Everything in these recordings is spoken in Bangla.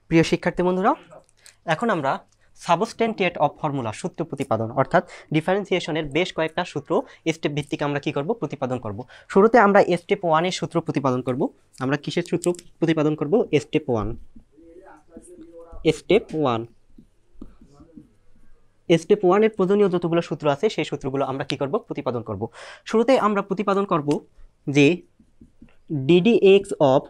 প্রিয় শিক্ষার্থী বন্ধুরা, এখন আমরা সাবস্ট্যান্টিয়েট অফ ফর্মুলা সূত্র প্রতিপাদন অর্থাৎ ডিফারেন্সিয়েশনের বেশ কয়েকটা সূত্র স্টেপ ভিত্তিক আমরা কি করব প্রতিপাদন করব। শুরুতে আমরা স্টেপ 1 এর সূত্র প্রতিপাদন করব। আমরা কিসের সূত্র প্রতিপাদন করব? স্টেপ 1। স্টেপ 1 স্টেপ 1 এর প্রয়োজনীয় যতগুলো সূত্র আছে সেই সূত্রগুলো আমরা কি করব প্রতিপাদন করব। শুরুতে আমরা প্রতিপাদন করব যে ddx of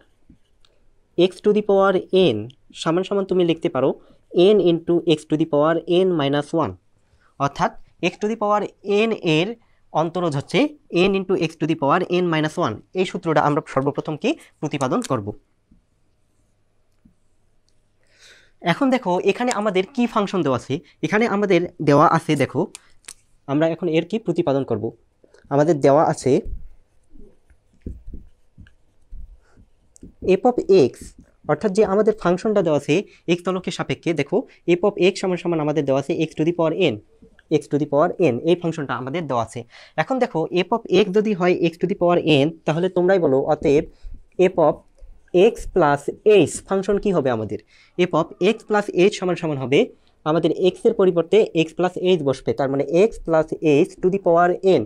x to the power n সমান সমান তুমি লিখতে পারো n into x to the power n minus 1, অর্থাৎ x to the power n এর অন্তরজ হচ্ছে n into x to the power n minus 1। এই সূত্রটা আমরা সর্বপ্রথম কি প্রতিপাদন করব। এখন দেখো এখানে আমাদের কি ফাংশন দেওয়া আছে, এখানে আমাদের দেওয়া আছে, দেখো আমরা এখন এর কি প্রতিপাদন করব। আমাদের দেওয়া আছে এফ অফ এক্স, অর্থাৎ যে আমাদের ফাংশনটা দেওয়া আছে এক্স তলকের সাপেক্ষে, দেখো এফ অফ এক্স সমান সমান আমাদের দেওয়া আছে X to the power N, X to the power N, এই ফাংশনটা আমাদের দেওয়া আছে। এখন দেখো এফ অফ এক্স যদি হয় x to the power N, তাহলে তোমরাই বলো অতএব F of x plus H function কি হবে আমাদের? F of x plus h সমান সমান হবে আমাদের এক্স এর পরিবর্তে এক্স প্লাস এইচ বসবে, তার মানে X plus H to the power N,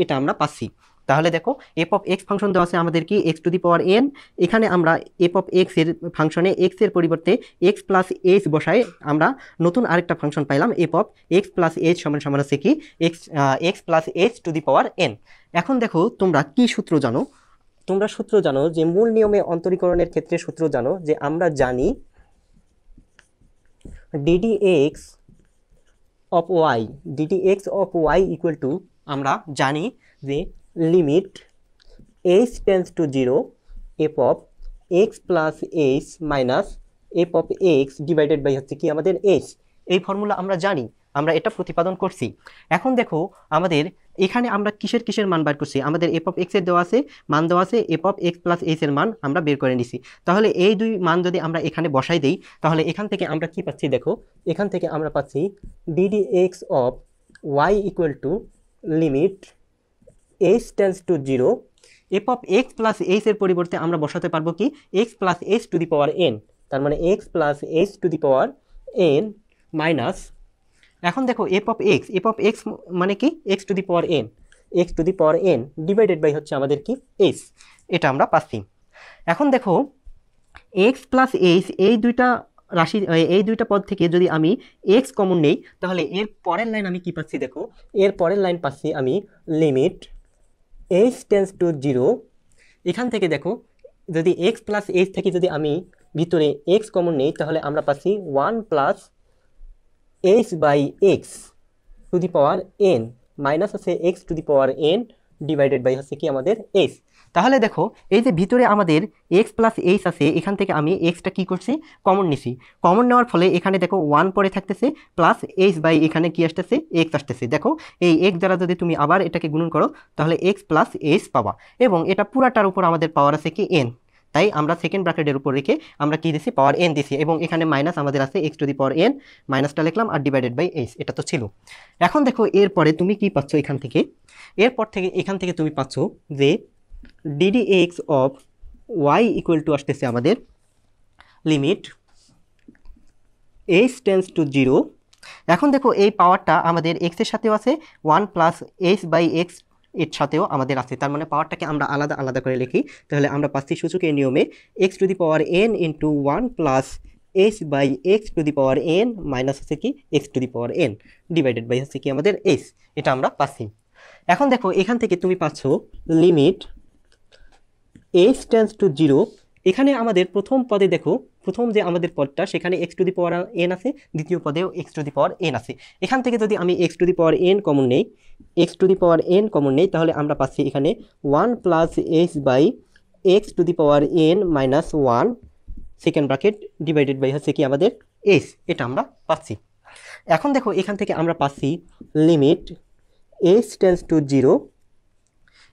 এটা আমরা পাচ্ছি। তাহলে দেখো এফ অফ এক্স ফাংশন দেওয়া আছে আমাদের কি X to the power n, এখানে আমরা এফ অফ এক্স এর ফাংশনে এক্স এর পরিবর্তে এক্স প্লাস এইচ বসায় আমরা নতুন আরেকটা ফাংশন পাইলাম F of x plus h সমান সমান আছে কি x plus H to the power N. এখন দেখো তোমরা কি সূত্র জানো? তোমরা সূত্র জানো যে মূল নিয়মে অন্তরীকরণের ক্ষেত্রে সূত্র জানো যে আমরা জানি ddx of Y, ddx of Y equal to, আমরা জানি যে limit h tends to 0 F of x plus H minus F of x divided by হচ্ছে কি আমাদের এইচ। এই ফর্মুলা আমরা জানি, আমরা এটা প্রতিপাদন করছি। এখন দেখো আমাদের এখানে আমরা কিসের কিসের মান বার করছি, আমাদের এফ অফ এক্স এর দেওয়া আছে মান, দেওয়া আছে F of x plus H এর মান আমরা বের করে নিছি। তাহলে এই দুই মান যদি আমরা এখানে বসাই দেই, তাহলে এখান থেকে আমরা কি পাচ্ছি? দেখো এখান থেকে আমরা পাচ্ছি ddx of Y equal to limit h tends to 0 F of x plus H এর পরিবর্তে আমরা বসাতে পারবো কি x plus H to the power N, তার মানে X plus H to the power N minus, এখন দেখো এফ অফ এক্স মানে কি X to the power N, X to the power N divided by হচ্ছে আমাদের কি এইচ, এটা আমরা পাচ্ছি। এখন দেখো এক্স প্লাস এইচ এই দুইটা রাশি, এই দুইটা পদ থেকে যদি আমি এক্স কমন নেই, তাহলে এর পরের লাইন আমি কি পাচ্ছি? দেখো এর পরের লাইন পাচ্ছি আমি লিমিট h টেন্স টু 0, এখান থেকে দেখো যদি এক্স প্লাস এইচ থেকে যদি আমি ভিতরে এক্স কমন নেই, তাহলে আমরা পাচ্ছি 1 plus H by X to the power N minus আছে X to the power N divided by হচ্ছে কি আমাদের এইচ। তাহলে দেখো এই যে ভিতরে আমাদের এক্স প্লাস এইচ আছে, এখান থেকে আমি এক্সটা কি করছি কমন নিছি, কমন নেওয়ার ফলে এখানে দেখো 1 পরে থাকতেছে প্লাস এইচ বাই এখানে কি আসতেছে এক্স আসতেছে। দেখো এই এক্স দ্বারা যদি তুমি আবার এটাকে গুণন করো তাহলে এক্স প্লাস এইচ পাবা, এবং এটা পুরাটার উপর আমাদের পাওয়ার আছে কি এন, তাই আমরা সেকেন্ড ব্র্যাকেটের উপর রেখে আমরা কি দিছি পাওয়ার এন দিছি, এবং এখানে মাইনাস আমাদের আছে X to the power N, মাইনাসটা লিখলাম আর ডিভাইডেড বাই এইচ, এটা তো ছিল। এখন দেখো এরপরে তুমি কি পাচ্ছ এখান থেকে, এরপর থেকে এখান থেকে তুমি পাচ্ছ যে ddx of y equal to আসতেছে আমাদের লিমিট h টেন্স টু 0। এখন দেখো এই পাওয়ারটা আমাদের x এর সাথেও আছে 1 প্লাস h বাই এক্স এর সাথেও আমাদের আছে, তার মানে পাওয়ারটাকে আমরা আলাদা আলাদা করে লিখি, তাহলে আমরা পাচ্ছি সূচকের নিয়মে x to the power n into 1 plus h by X to the power n minus হচ্ছে কি x to the power n divided by হচ্ছে কি আমাদের h, এটা আমরা পাচ্ছি। এখন দেখো এখান থেকে তুমি পাচ্ছ লিমিট h টেন্স টু 0, এখানে আমাদের প্রথম পদে দেখো প্রথম যে আমাদের পদটা সেখানে x to the power n আছে, দ্বিতীয় পদেও x to the power n আছে। এখান থেকে যদি আমি x to the power n common নেই, x to the power n common নেই, তাহলে আমরা পাচ্ছি এখানে 1 plus h by x to the power n minus 1 second bracket divided by হচ্ছে কি আমাদের h, এটা আমরা পাচ্ছি। এখন দেখো এখান থেকে আমরা পাচ্ছি লিমিট h টেন্স টু 0,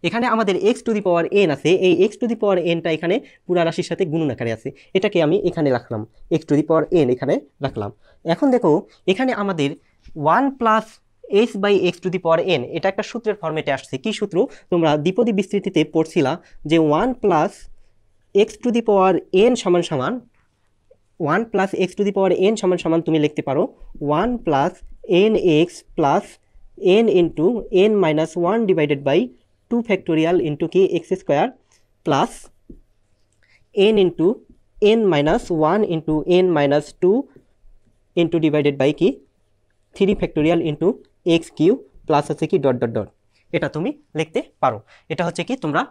এখানে আমাদের x to the power n আছে, এই x টু দি পাওয়ার nটা এখানে পুরা রাশির সাথে গুণন আকারে আছে, এটাকে আমি এখানে রাখলাম x to the power n এখানে রাখলাম। এখন দেখো এখানে আমাদের 1 plus h by X to the power n, এটা একটা সূত্রের ফর্মেটে আসছে। কি সূত্র? তোমরা দ্বিপদী বিস্তৃতিতে পড়ছিলা যে 1 plus X to the power n সমান সমান 1 plus X to the power N সমান সমান তুমি লিখতে পারো 1 plus N x plus N into N minus 1 divided by 2 factorial into কি x square plus N into N minus 1 into N minus 2 into divided by কি 3 factorial into X cube plus হচ্ছে কি ডট ডট ডট। এটা তুমি লিখতে পারো। এটা হচ্ছে কি তোমরা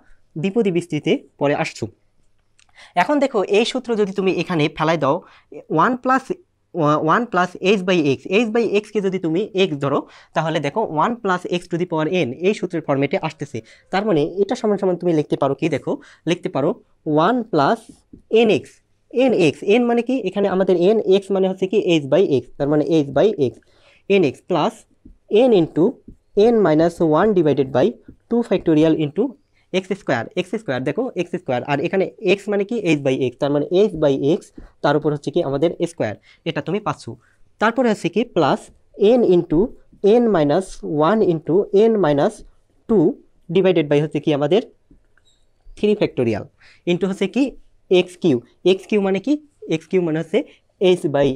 দ্বিপদী বিস্তৃতিতে পরে আসছো। এখন দেখো এই সূত্র যদি তুমি এখানে ফেলাই দাও 1 প্লাস এইচ বাই এক্সকে যদি তুমি এক্স ধরো তাহলে দেখো 1 plus X to the power N এই সূত্রের ফর্মেটে আসতেছে। তার মানে এটা সমান সমান তুমি লিখতে পারো কি, দেখো লিখতে পারো 1 প্লাস এন এক্স এন মানে কি এখানে আমাদের এন এক্স মানে হচ্ছে কি এইচ বাই এক্স, তার মানে h by x n x plus N into N minus 1 divided by 2 factorial into x square দেখো এক্স স্কোয়ার, আর এখানে এক্স মানে কি এইচ বাই এক্স, তার মানে এইচ বাই এক্স তার উপর হচ্ছে কি আমাদের স্কোয়ার, এটা তুমি পাচ্ছ। তারপরে হচ্ছে কি plus N into N minus 1 into N minus 2 divided by হচ্ছে কি আমাদের 3 ফ্যাক্টোরিয়াল ইন্টু হচ্ছে কি এক্স কিউ মানে কি এক্স কিউ মানে হচ্ছে এইচ বাই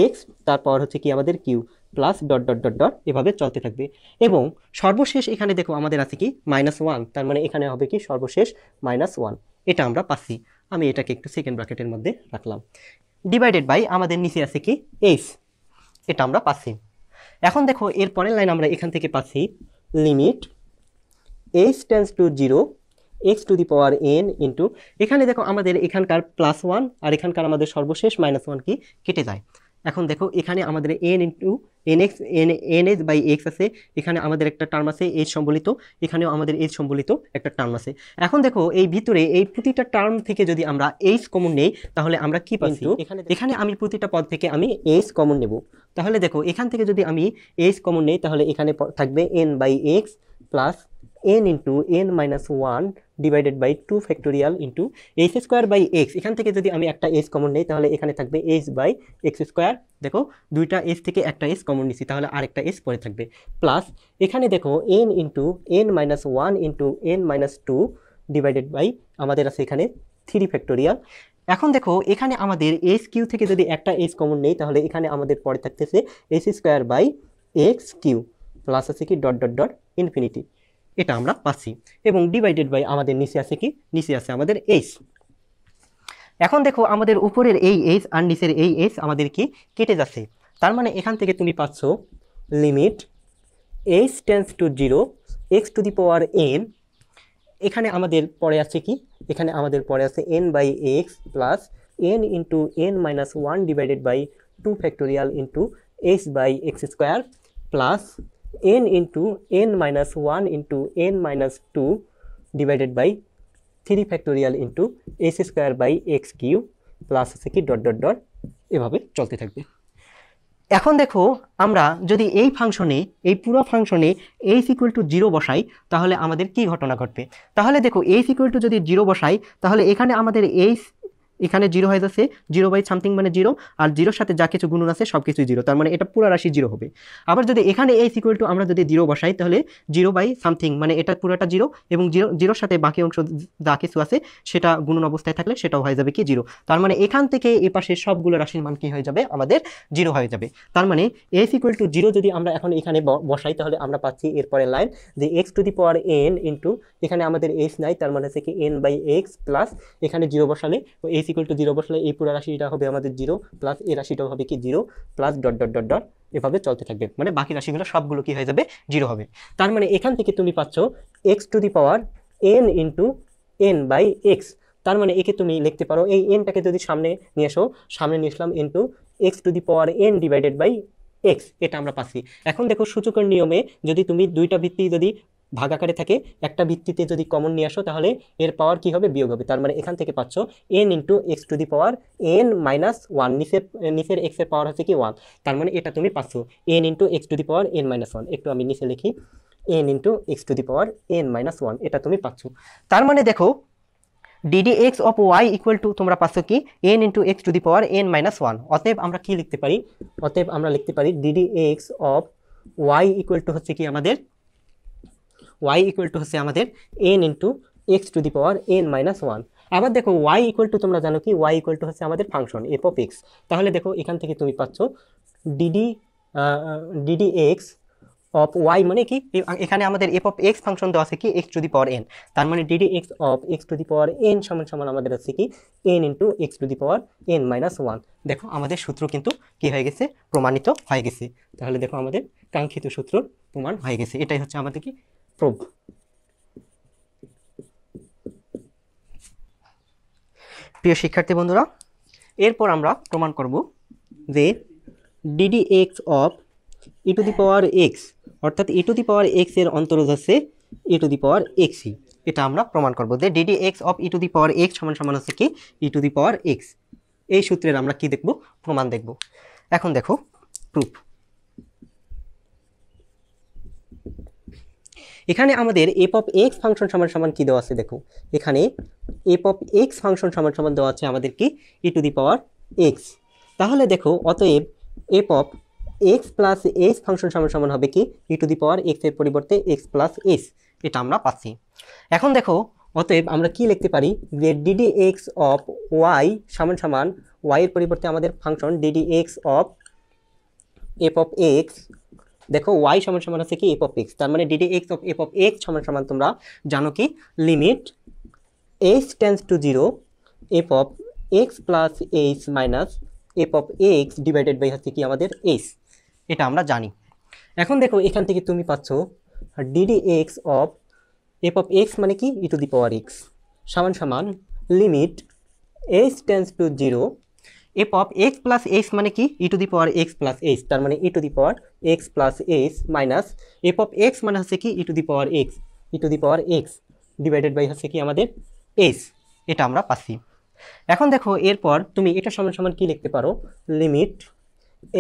এক্স তারপর হচ্ছে কি আমাদের cube plus dot dot dot dot এভাবে চলতে থাকবে। এবং সর্বশেষ এখানে দেখো আমাদের আছে কি -1, তার মানে এখানে হবে কি সর্বশেষ -1, এটা আমরা পাচ্ছি। আমি এটাকে একটু সেকেন্ড ব্র্যাকেটের মধ্যে রাখলাম। ডিভাইডেড বাই আমাদের নিচে আছে কি এইচ, এটা আমরা পাচ্ছি। এখন দেখো এর পরের লাইন আমরা এখান থেকে পাচ্ছি limit h tends to 0 x to the power n into, এখানে দেখো আমাদের এখানকার +1 আর এখানকার আমাদের সর্বশেষ -1 কি কেটে যায়। এখন দেখো এখানে আমাদের n into n s by x আছে, এখানে আমাদের একটা টার্ম আছে এইচ সম্বলিত, এখানেও আমাদের এইচ সম্বলিত একটা টার্ম আছে। এখন দেখো এই ভিতরে এই প্রতিটা টার্ম থেকে যদি আমরা এইচ কমন নেই তাহলে আমরা কি পাচ্ছি, এখানে আমি প্রতিটা পদ থেকে আমি এইচ কমন নেব। তাহলে দেখো এখান থেকে যদি আমি এইচ কমন নেই তাহলে এখানে থাকবে n by x plus n into N minus 1 divided by 2 factorial into h square by x, এখান থেকে যদি আমি একটা এস কমন নেই তাহলে এখানে থাকবে এইচ বাই এক্স স্কোয়ার, দেখো দুইটা এস থেকে একটা এস কমন নিছি তাহলে আরেকটা এস পরে থাকবে, প্লাস এখানে দেখো n into N minus 1 into N minus 2 divided by আমাদের আছে এখানে 3 ফ্যাক্টোরিয়াল। এখন দেখো এখানে আমাদের এস কিউ থেকে যদি একটা এস কমন নেই তাহলে এখানে আমাদের পরে থাকতেছে s square by x cube plus আছে কি ডট ডট ডট ইনফিনিটি, এটা আমরা পাচ্ছি। এবং ডিভাইডেড বাই আমাদের নিচে আছে কি, নিচে আছে আমাদের এইচ। এখন দেখো আমাদের উপরের এই এইচ আর নিচের এই এইচ আমাদের কি কেটে যাচ্ছে, তার মানে এখান থেকে তুমি পাচ্ছ limit h tends to 0 x to the power n, এখানে আমাদের পরে আছে কি, এখানে আমাদের পরে আছে n by x plus N into N minus 1 divided by 2 factorial into h by x square plus n into n minus 1 into n minus 2 divided by 3 factorial into s square by x cube plus হচ্ছে কি ডট ডট ডট এভাবে চলতে থাকবে। এখন দেখো আমরা যদি এই ফাংশনে এই পুরো ফাংশনে h ইকুয়াল টু 0 বসাই তাহলে আমাদের কি ঘটনা ঘটবে, তাহলে দেখো h ইকুয়াল টু যদি 0 বসাই তাহলে এখানে আমাদের h এখানে 0 হয়ে যাচ্ছে, 0 বাই সামথিং মানে 0, আর 0-র সাথে যা কিছু গুণন আছে সব কিছুই 0, তার মানে এটা পুরো রাশি 0 হবে। আবার যদি এখানে এইচ ইকুয়াল টু আমরা যদি 0 বসাই তাহলে 0 বাই সামথিং মানে এটা পুরোটা 0, এবং 0-র সাথে বাকি অংশ যা কিছু আছে সেটা গুণন অবস্থায় থাকলে সেটাও হয়ে যাবে কি 0, তার মানে এখান থেকে এ পাশে সবগুলো রাশির মান কি হয়ে যাবে আমাদের 0 হয়ে যাবে। তার মানে এইচ ইকুয়াল টু 0 যদি আমরা এখন এখানে বসাই তাহলে আমরা পাচ্ছি এরপরে লাইন যে x to the power n into, এখানে আমাদের এইচ নাই তার মানে হচ্ছে কি এন বাই এক্স প্লাস এখানে 0 বসালে এইচ ইকুয়াল টু 0 বসলে এই পুরো রাশিটা হবে আমাদের 0 প্লাস এই রাশিটাও হবে কি 0 plus dot dot dot dot এভাবে চলতে থাকবে, মানে বাকি রাশিগুলো সবগুলো কি হয়ে যাবে 0 হবে। তার মানে এখান থেকে তুমি পাচ্ছ x to the power n into n by x, তার মানে একে তুমি লিখতে পারো এই এনটাকে যদি সামনে নিয়ে আসো, সামনে নিয়ে আসলাম into X to the power N divided by X, এটা আমরা পাচ্ছি। এখন দেখো সূচকের নিয়মে যদি তুমি দুইটা ভিত্তি যদি ভাগাকারে থাকে একটা ভিত্তিতে যদি কমন নিয়ে আসো তাহলে এর পাওয়ার কি হবে বিয়োগ হবে, তার মানে এখান থেকে পাচ্ছ n into X to the power n minus 1, নিচের এক্স এর পাওয়ার হচ্ছে কি 1, তার মানে এটা তুমি পাচ্ছ n into X to the power n minus 1, একটু আমি নিচে লিখি n into X to the power n minus 1, এটা তুমি পাচ্ছ। তার মানে দেখো ddx of y equal to তোমরা পাচ্ছ কি n into X to the power n minus 1, অতএব আমরা কি লিখতে পারি, অতএব আমরা লিখতে পারি ddx of y equal to হচ্ছে কি আমাদের y ইকুয়াল টু হচ্ছে আমাদের n into X to the power n minus 1, আবার দেখো ওয়াই ইকুয়াল টু, তোমরা জানো কি ওয়াই ইকুয়াল টু হচ্ছে আমাদের ফাংশন এফ অফ এক্স। তাহলে দেখো এখান থেকে তুমি পাচ্ছ d d d d x of y মানে কি, এখানে আমাদের এফ অফ এক্স ফাংশন দেওয়া আছে কি X to the power N, তার মানে d d x of x to the power N সমান সমান আমাদের আছে কি N into X to the power N minus one. দেখো আমাদের সূত্র কিন্তু কি হয়ে গেছে, প্রমাণিত হয়ে গেছে। তাহলে দেখো আমাদের কাঙ্ক্ষিত সূত্র প্রমাণ হয়ে গেছে, এটাই হচ্ছে আমাদের কি প্রুফ। প্রিয় শিক্ষার্থী বন্ধুরা, এরপর আমরা প্রমাণ করব যে d d x of E to the power x, অর্থাৎ ই টু দি পাওয়ার এক্স এর অন্তরজ হচ্ছে ই টু দি পাওয়ার এক্সই। এটা আমরা প্রমাণ করব যে d d x of E to the power x সমান সমান হচ্ছে কি ই টু দি পাওয়ার এক্স। এই সূত্রের আমরা কি দেখব, প্রমাণ দেখব। এখন দেখো প্রুফ। এখানে আমাদের এফ অফ এক্স ফাংশন সমান সমান কি দেওয়া আছে, দেখো এখানে এফ অফ এক্স ফাংশন সমান সমান দেওয়া আছে আমাদের কি ই টু দি পাওয়ার এক্স। তাহলে দেখো অতএব F of x plus S function সমান সমান হবে কি ই টু দি পাওয়ার এক্স এর পরিবর্তে এক্স প্লাস এস, এটা আমরা পাচ্ছি। এখন দেখো অতএব আমরা কি লিখতে পারি যে ডিডি এক্স অফ ওয়াই সমান সমান ওয়াই এর পরিবর্তে আমাদের function d d x of F of x, দেখো ওয়াই সমান সমান আছে কি এফ অফ এক্স, তার মানে d d x of F of x সমান সমান তোমরা জানো কি limit S tends to zero F of x plus H minus F of x divided by হচ্ছে কি আমাদের এস, এটা আমরা জানি। এখন দেখো এখান থেকে তুমি পাচ্ছ D D x of F of x মানে কি ই টু দি পাওয়ার এক্স সমান সমান limit S tends to zero F of x plus X মানে কি ই to the power x plus H, তার মানে E to the power x plus H minus F of x মানে হচ্ছে কি ই to the power X, E to the power x divided by হচ্ছে কি আমাদের এইচ, এটা আমরা পাচ্ছি। এখন দেখো এরপর তুমি এটা সমান সমান কি লিখতে পারো limit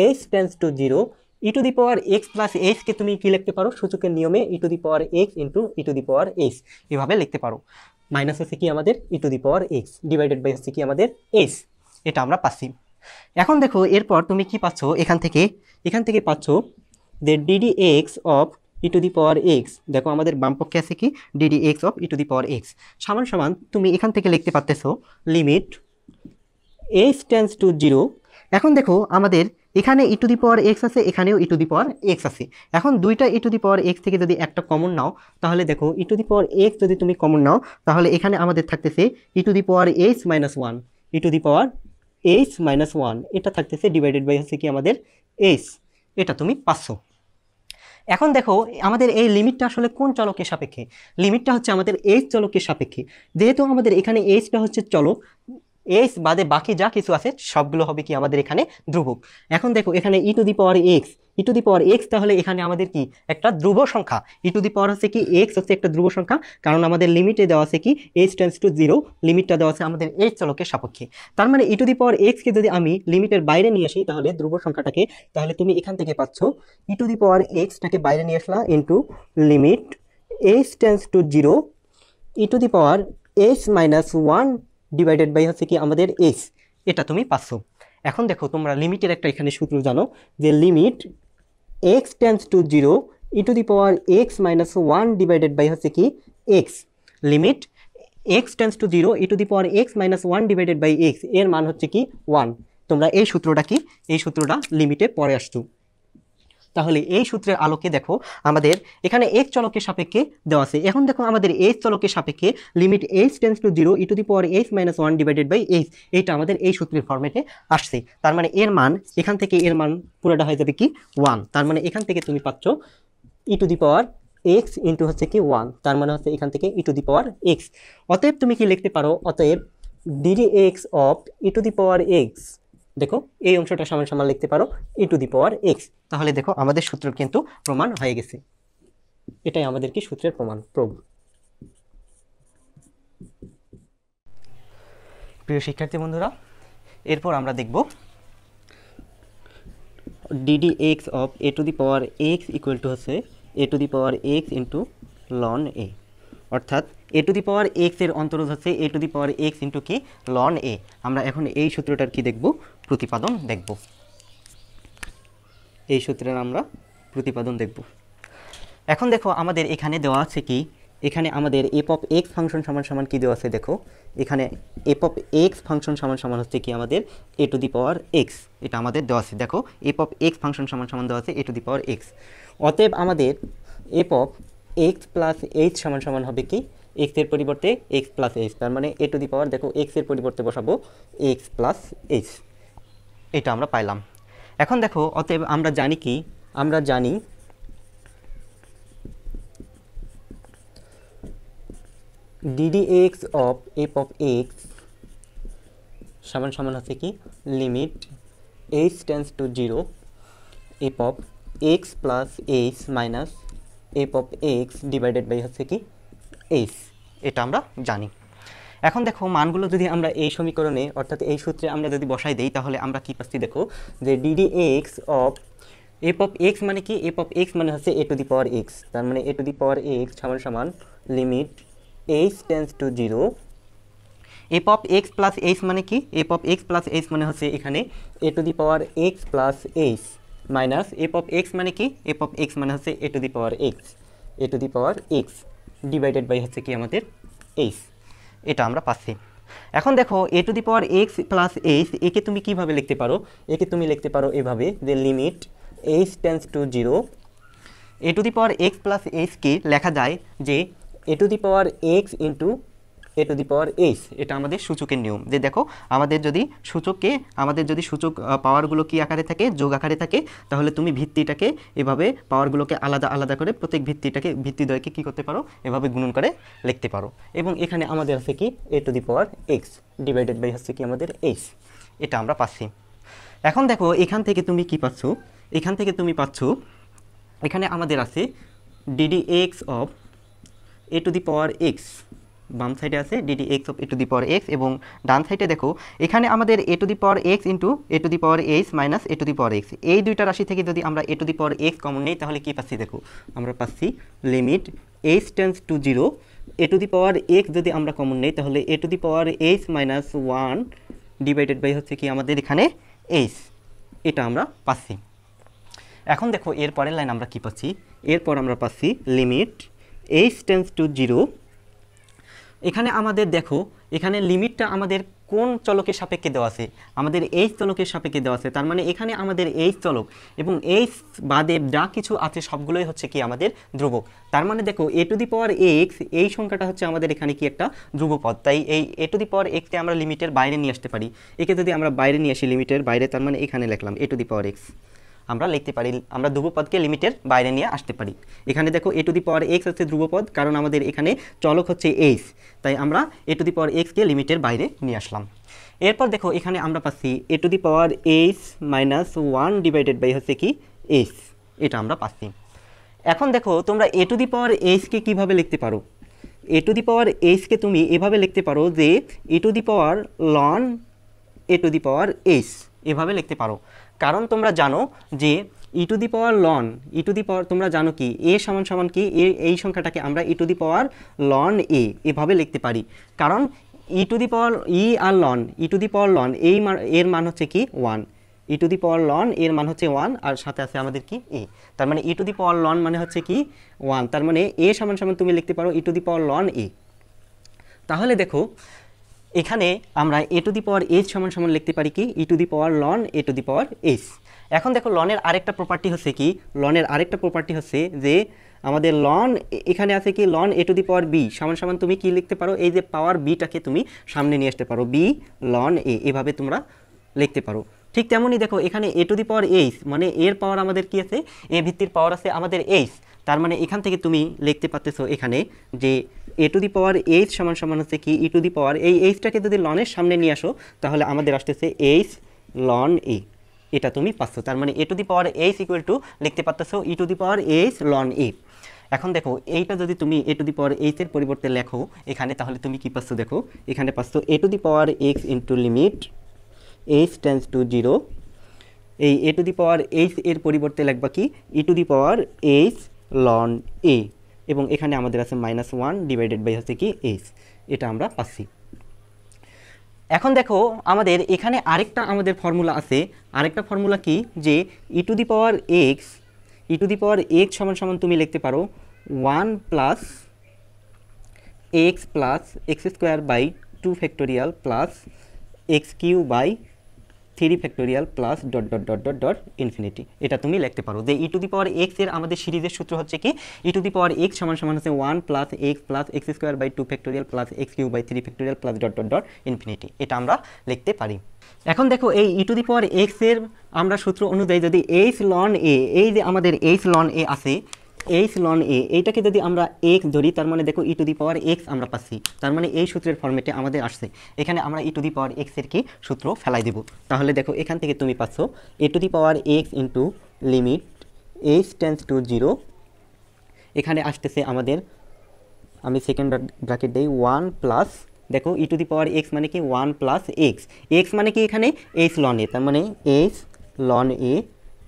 H tends to zero E to the power x plus এইচকে তুমি কি লিখতে পারো সূচকের নিয়মে E to the power x into E to the power H এভাবে লিখতে পারো, মাইনাস হচ্ছে কি আমাদের E to the power x divided by হচ্ছে কি আমাদের এইচ, এটা আমরা পাচ্ছি। এখন দেখো এরপর তুমি কি পাচ্ছ এখান থেকে পাচ্ছ যে d d x of E to the power x, দেখো আমাদের বাম পক্ষে আছে কি DD x of E to the power x সমান সমান তুমি এখান থেকে লিখতে পারতেছো limit H tends to zero. এখন দেখো আমাদের এখানে E to the power x আছে, এখানেও ই টু দি পাওয়ার এক্স আছে। এখন দুইটা ই টু দি পাওয়ার এক্স থেকে যদি একটা কমন নাও তাহলে দেখো ই টু দি পাওয়ার এক্স যদি তুমি কমন নাও তাহলে এখানে আমাদের থাকতেছে E to the power H minus one, E to the power H minus one, এটা থাকতেছে ডিভাইডেড বাই হচ্ছে কি আমাদের এইচ, এটা তুমি পাচ্ছ। এখন দেখো আমাদের এই লিমিটটা আসলে কোন চলকের সাপেক্ষে, লিমিটটা হচ্ছে আমাদের এইচ চলকের সাপেক্ষে। যেহেতু আমাদের এখানে এইচটা হচ্ছে চলক, এইচ বাদে বাকি যা কিছু আছে সবগুলো হবে কি আমাদের এখানে ধ্রুবক। এখন দেখো এখানে E to the power X, E to the power X, তাহলে এখানে আমাদের কি একটা ধ্রুব সংখ্যা, ই টু দি পাওয়ার হচ্ছে কি এক্স হচ্ছে একটা ধ্রুব সংখ্যা, কারণ আমাদের লিমিটে দেওয়া আছে কি এইচ টেন্স টু জিরো, লিমিটটা দেওয়া আছে আমাদের এইচ চলকের সাপেক্ষে। তার মানে ই টু দি পাওয়ার এক্সকে যদি আমি লিমিটের বাইরে নিয়ে আসি তাহলে ধ্রুব সংখ্যাটাকে, তাহলে তুমি এখান থেকে পাচ্ছ ই টু দি পাওয়ার এক্সটাকে বাইরে নিয়ে আসলা into limit H tends to zero E to the power H minus one divided by হচ্ছে কি আমাদের এইচ, এটা তুমি পাচ্ছ। এখন দেখো তোমরা লিমিটের একটা এখানে সূত্র জানো যে limit x tends to zero E to the power x minus one divided by হচ্ছে কি x, limit x tends to zero E to the power x minus one divided by x, এর মান হচ্ছে কি ওয়ান। তোমরা এই সূত্রটা কি, এই সূত্রটা লিমিটে পরে আসছো। তাহলে এই সূত্রের আলোকে দেখো আমাদের এখানে এক্স চলকের সাপেক্ষে দেওয়া আছে। এখন দেখো আমাদের এইচ চলকের সাপেক্ষে limit H tends to zero E to the power H minus one divided by h, এইটা আমাদের এই সূত্রের ফর্মেটে আসছে। তার মানে এর মান এখান থেকে এর মান পুরোটা হয়ে যাবে কি ওয়ান, তার মানে এখান থেকে তুমি পাচ্ছ E to the power x into হচ্ছে কি ওয়ান, তার মানে হচ্ছে এখান থেকে ই টু দি পাওয়ার এক্স। অতএব তুমি কি লিখতে পারো, অতএব DD x of E to the power x, দেখো এই অংশটা সমান সমান লিখতে পারো ই টু দি পাওয়ার এক্স। তাহলে দেখো আমাদের সূত্র কিন্তু প্রমাণ হয়ে গেছে, এটাই আমাদের কি সূত্রের প্রমাণ প্রুফ। প্রিয় শিক্ষার্থী বন্ধুরা, এরপর আমরা দেখব D D x of A to the power X equal to হচ্ছে এ to the power x into ln A, অর্থাৎ A to the power X এর অন্তরজ হচ্ছে এ to the power x into কি লন এ। আমরা এখন এই সূত্রটার কি দেখব, প্রতিপাদন দেখব। এই সূত্রের আমরা প্রতিপাদন দেখব। এখন দেখো আমাদের এখানে দেওয়া আছে কি এখানে আমাদের এফ অফ এক্স ফাংশন সমান সমান কী দেওয়া আছে দেখো, এখানে এফ অফ এক্স ফাংশন সমান সমান হচ্ছে কি আমাদের a to the power x, এটা আমাদের দেওয়া আছে। দেখো এফ অফ এক্স ফাংশন সমান সমান দেওয়া আছে এ টু দি পাওয়ার এক্স। অতএব আমাদের f of x plus h সমান সমান হবে কি এক্স এর পরিবর্তে এক্স প্লাস এইচ, তার মানে এ টু দি পাওয়ার দেখো এক্স এর পরিবর্তে বসাবো এক্স প্লাস এইচ, এটা আমরা পাইলাম। এখন দেখো অতএব আমরা জানি কি, আমরা জানি ddx of F of x সমান সমান হচ্ছে কি limit H tends to 0 F of x plus H minus F of x divided by হচ্ছে কি এইচ, এটা আমরা জানি। এখন দেখো মানগুলো যদি আমরা এই সমীকরণে অর্থাৎ এই সূত্রে আমরা যদি বসাই দেই তাহলে আমরা কি পাচ্ছি দেখো, যে ddx of F of x মানে কি, এফ অফ এক্স মানে হচ্ছে এ টু দি পাওয়ার এক্স, তার মানে a to the power x সমান সমান limit H tends to 0 F of x plus h মানে কি, f of x plus h মানে হচ্ছে এখানে a to the power x plus H minus F of x মানে কি, এফ অফ এক্স মানে হচ্ছে এ to the power x, a to the power x divided by হচ্ছে কি আমাদের এইচ, এটা আমরা পাচ্ছি। এখন দেখো a to the power x plus H একে তুমি কিভাবে লিখতে পারো, একে তুমি লিখতে পারো এভাবে যে limit H tends to 0 a to the power x plus এইচকে লেখা যায় যে a to the power x into a to the power h, এটা আমাদের সূচকের নিয়ম। যে দেখো আমাদের যদি সূচক পাওয়ারগুলো কি আকারে থাকে, যোগ আকারে থাকে, তাহলে তুমি ভিত্তিটাকে এভাবে পাওয়ারগুলোকে আলাদা আলাদা করে প্রত্যেক ভিত্তিদ্বয়কে কী করতে পারো, এভাবে গুণন করে লিখতে পারো। এবং এখানে আমাদের আছে কি a to the power x divided by হচ্ছে কি আমাদের এইচ, এটা আমরা পাচ্ছি। এখন দেখো এখান থেকে তুমি কি পাচ্ছ, এখান থেকে তুমি পাচ্ছ এখানে আমাদের আছে ddx of A to the power x, বাম সাইডে আছে ddx of A to the power x, এবং ডান সাইডে দেখো এখানে আমাদের a to the power x into a to the power H minus a to the power x, এই দুইটা রাশি থেকে যদি আমরা a to the power x common নেই তাহলে কি পাচ্ছি দেখো, আমরা পাচ্ছি limit H tends to 0 a to the power x যদি আমরা কমন নেই তাহলে a to the power H minus 1 divided by হচ্ছে কি আমাদের এখানে এইচ, এটা আমরা পাচ্ছি। এখন দেখো এর পরের লাইন আমরা কি পাচ্ছি, এরপর আমরা পাচ্ছি লিমিট এইচ টেন্স টু 0, এখানে আমাদের দেখো এখানে লিমিটটা আমাদের কোন চলকের সাপেক্ষে দেওয়া আছে, আমাদের এইচ চলকের সাপেক্ষে দেওয়া আছে, তার মানে এখানে আমাদের এইচ চলক এবং এইচ বাদে যা কিছু আছে সবগুলোই হচ্ছে কি আমাদের ধ্রুবক। তার মানে দেখো a to the power x এই সংখ্যাটা হচ্ছে আমাদের এখানে কি একটা ধ্রুবপদ, তাই এই এ টু দি পাওয়ার এক্সকে আমরা লিমিটের বাইরে নিয়ে আসতে পারি। একে যদি আমরা বাইরে নিয়ে আসি লিমিটের বাইরে, তার মানে এখানে লিখলাম এ টু দি পাওয়ার এক্স, আমরা লিখতে পারি আমরা ধ্রুবপদকে লিমিটের বাইরে নিয়ে আসতে পারি। এখানে দেখো a to the power x হচ্ছে ধ্রুবপদ, কারণ আমাদের এখানে চলক হচ্ছে এইচ, তাই আমরা এ টু দি পাওয়ার এক্সকে লিমিটের বাইরে নিয়ে আসলাম। এরপর দেখো এখানে আমরা পাচ্ছি a to the power H minus 1 divided by হচ্ছে কি এইচ, এটা আমরা পাচ্ছি। এখন দেখো তোমরা এ টু দি পাওয়ার এইচকে কীভাবে লিখতে পারো, এ টু দি পাওয়ার এইচকে তুমি এভাবে লিখতে পারো যে a to the power ln a to the power H, এভাবে লিখতে পারো। কারণ তোমরা জানো যে e to the power ln e to the power তোমরা জানো কি এ সমান সমান কি এই সংখ্যাটাকে আমরা ই টু দি পাওয়ার লন এ এভাবে লিখতে পারি, কারণ e to the power e আর ln e to the power ln এর মান হচ্ছে কি 1, ই টু দি পাওয়ার লন এর মান হচ্ছে 1 আর সাথে আছে আমাদের কি এ, তার মানে E to the power loan মানে হচ্ছে কি 1, তার মানে এ সমান সমান তুমি লিখতে পারো ই টু দি পাওয়ার লন এ। তাহলে দেখো এখানে আমরা a to the power H সমান সমান লিখতে পারি কি ই to the power ln a to the power h. এখন দেখো লনের আরেকটা প্রপার্টি হচ্ছে কি, লনের আরেকটা প্রপার্টি হচ্ছে যে আমাদের লন এখানে আছে কি ln a to the power b সমান সমান তুমি কি লিখতে পারো, এই যে পাওয়ার বিটাকে তুমি সামনে নিয়ে আসতে পারো বি লন এ, এভাবে তোমরা লিখতে পারো। ঠিক তেমনই দেখো এখানে a to the power H মানে এর পাওয়ার আমাদের কি আছে, এ ভিত্তির পাওয়ার আছে আমাদের এইচ, তার মানে এখান থেকে তুমি লিখতে পারতেছো এখানে যে a to the power H সমান সমান হচ্ছে কি ই টু দি পাওয়ার এই এইচটাকে যদি লনের সামনে নিয়ে আসো তাহলে আমাদের আসতেছে এইচ লন এ, এটা তুমি পাচ্ছ। তার মানে a to the power h equal to লিখতে পারতেছো e to the power h ln a. এখন দেখো এইটা যদি তুমি এ টু দি পাওয়ার এইচের পরিবর্তে লেখো এখানে তাহলে তুমি কি পাচ্ছ দেখো, এখানে পাচ্ছ a to the power x into limit H tends to 0, এই এ টু দি পাওয়ার এইচ এর পরিবর্তে লিখবা কি ই to the power h ln a, এবং এখানে আমাদের আছে -1 ডিভাইডেড বাই হচ্ছে কি এইচ, এটা আমরা পাচ্ছি। এখন দেখো আমাদের এখানে আরেকটা আমাদের ফর্মুলা আছে, আরেকটা ফর্মুলা কি যে e to the power x সমান সমান তুমি লিখতে পারো 1 plus x plus x square by 2 factorial plus x cube by 3 factorial plus dot dot dot dot dot infinity. এটা তুমি লিখতে পারো যে e to the power X এর আমাদের সিরিজের সূত্র হচ্ছে কি ই টু দি পাওয়ার এক্স সমান সমান হচ্ছে 1 plus x square by 2 factorial plus x cube by 3 factorial plus dot dot dot infinity. এটা আমরা লিখতে পারি। এখন দেখো এই ই টু দি পাওয়ার এক্স এর আমরা সূত্র অনুযায়ী যদি এইচ লন এ, এই যে আমাদের এইচ লন এ আছে, এইচ লন এ এইটাকে যদি আমরা এক্স ধরি, তার মানে দেখো ই টু দি পাওয়ার এক্স আমরা পাচ্ছি, তার মানে এই সূত্রের ফর্মেটে আমাদের আসছে। এখানে আমরা ই টু দি পাওয়ার এক্স এর কি সূত্র ফেলাই দেব। তাহলে দেখো এখান থেকে তুমি পাচ্ছ a to the power x into limit H tends to 0, এখানে আসতেছে আমাদের, আমি সেকেন্ড ব্র্যাকেট দিই 1 প্লাস, দেখো ই টু দি পাওয়ার এক্স মানে কি 1 প্লাস এক্স, এক্স মানে কি এখানে এইচ লন এ, তার মানে এইচ লন এ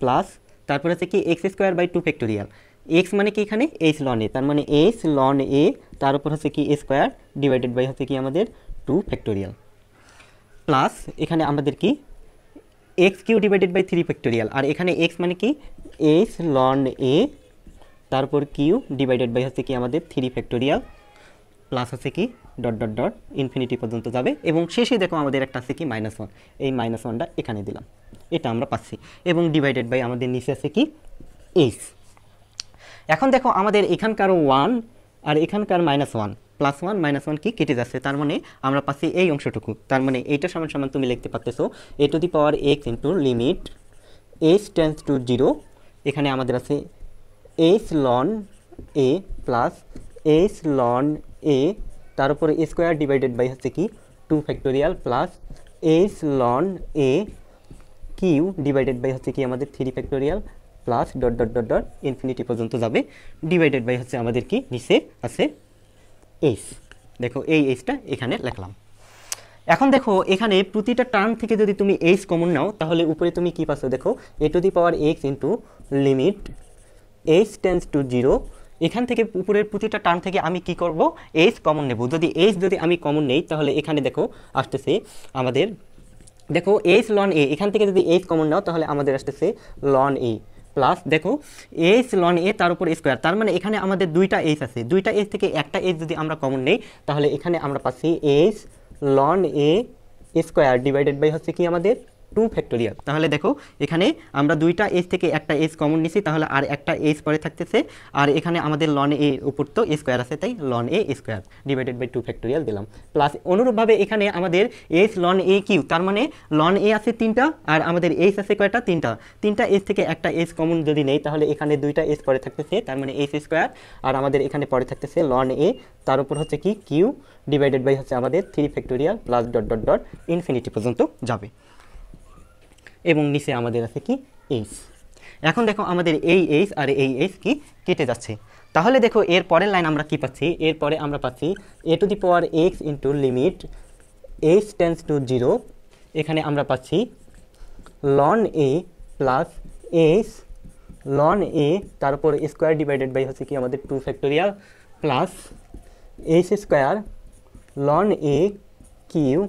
প্লাস তারপর হচ্ছে কি x square by 2 factorial, x মানে কি এখানে এইচ লন এ, তার মানে এইচ লন এ তার উপর হচ্ছে কি এ স্কোয়ার ডিভাইডেড বাই হচ্ছে কি আমাদের 2 ফ্যাক্টোরিয়াল প্লাস এখানে আমাদের কি x cube divided by 3 factorial, আর এখানে এক্স মানে কি এইচ লন এ তারপর কিউ ডিভাইডেড বাই হচ্ছে কি আমাদের 3 ফ্যাক্টোরিয়াল প্লাস হচ্ছে কি ডট ডট ডট ইনফিনিটি পর্যন্ত যাবে, এবং শেষে দেখো আমাদের একটা আছে কি -1, এই -1টা এখানে দিলাম, এটা আমরা পাচ্ছি, এবং ডিভাইডেড বাই আমাদের নিচে আছে কি এইচ। এখন দেখো আমাদের এখানকার 1 আর এখানকার -1 প্লাস 1 -1 কি কেটে যাচ্ছে, তার মানে আমরা পাচ্ছি এই অংশটুকু, তার মানে এইটা সমান সমান তুমি লিখতে পারতেছো a to the power x into limit H tends to 0, এখানে আমাদের আছে h ln a plus h ln a তার উপরে এ স্কোয়ার ডিভাইডেড বাই হচ্ছে কি 2 factorial plus h ln a cube divided by হচ্ছে কি আমাদের 3 factorial plus dot dot dot dot infinity পর্যন্ত যাবে, ডিভাইডেড বাই হচ্ছে আমাদের কি নিচে আছে এইচ। দেখো এই এইচটা এখানে লিখলাম। এখন দেখো এখানে প্রতিটা টার্ম থেকে যদি তুমি এইচ কমন নাও, তাহলে উপরে তুমি কি পাচ্ছ, দেখো a to the power x into limit H tends to 0, এখান থেকে উপরের প্রতিটা টার্ম থেকে আমি কি করব এইচ কমন নেব। যদি এইচ যদি আমি কমন নেই, তাহলে এখানে দেখো আসতেছে আমাদের, দেখো এইচ লন এ, এখান থেকে যদি এইচ কমন নাও তাহলে আমাদের আসতেছে লন এ প্লাস দেখো এইচ লন এ তার উপর স্কোয়ার, তার মানে এখানে আমাদের দুইটা এইচ আছে, দুইটা এইচ থেকে একটা এইচ যদি আমরা কমন নেই, তাহলে এখানে আমরা পাচ্ছি h ln a square divided by হচ্ছে কি আমাদের 2 ফ্যাক্টোরিয়াল। তাহলে দেখো এখানে আমরা দুইটা এইচ থেকে একটা এইচ কমন নিছি, তাহলে আর একটা এইচ পরে থাকতেছে, আর এখানে আমাদের লন এ উপর তো স্কোয়ার আছে, তাই ln a square divided by 2 factorial দিলাম, প্লাস অনুরূপভাবে এখানে আমাদের এইচ লন এ কিউ, তার মানে লন এ আছে 3টা আর আমাদের এইচ আছে কয়টা 3টা এইচ থেকে একটা এইচ কমন যদি নেই, তাহলে এখানে দুইটা এইচ পরে থাকতেছে, তার মানে এইচ স্কোয়ার, আর আমাদের এখানে পরে থাকতেছে লন এ তার উপর হচ্ছে কি কিউ ডিভাইডেড বাই হচ্ছে আমাদের 3 factorial plus dot dot dot infinity পর্যন্ত যাবে, এবং নিচে আমাদের আছে কি এইচ। এখন দেখো আমাদের এই এইচ আর এই এইচ কি কেটে যাচ্ছে, তাহলে দেখো এর পরের লাইন আমরা কি পাচ্ছি, এরপরে আমরা পাচ্ছি a to the power x into limit H tends to 0, এখানে আমরা পাচ্ছি ln a plus h ln a তার উপর স্কোয়ার ডিভাইডেড বাই হচ্ছে কি আমাদের 2 factorial plus h square ln a cube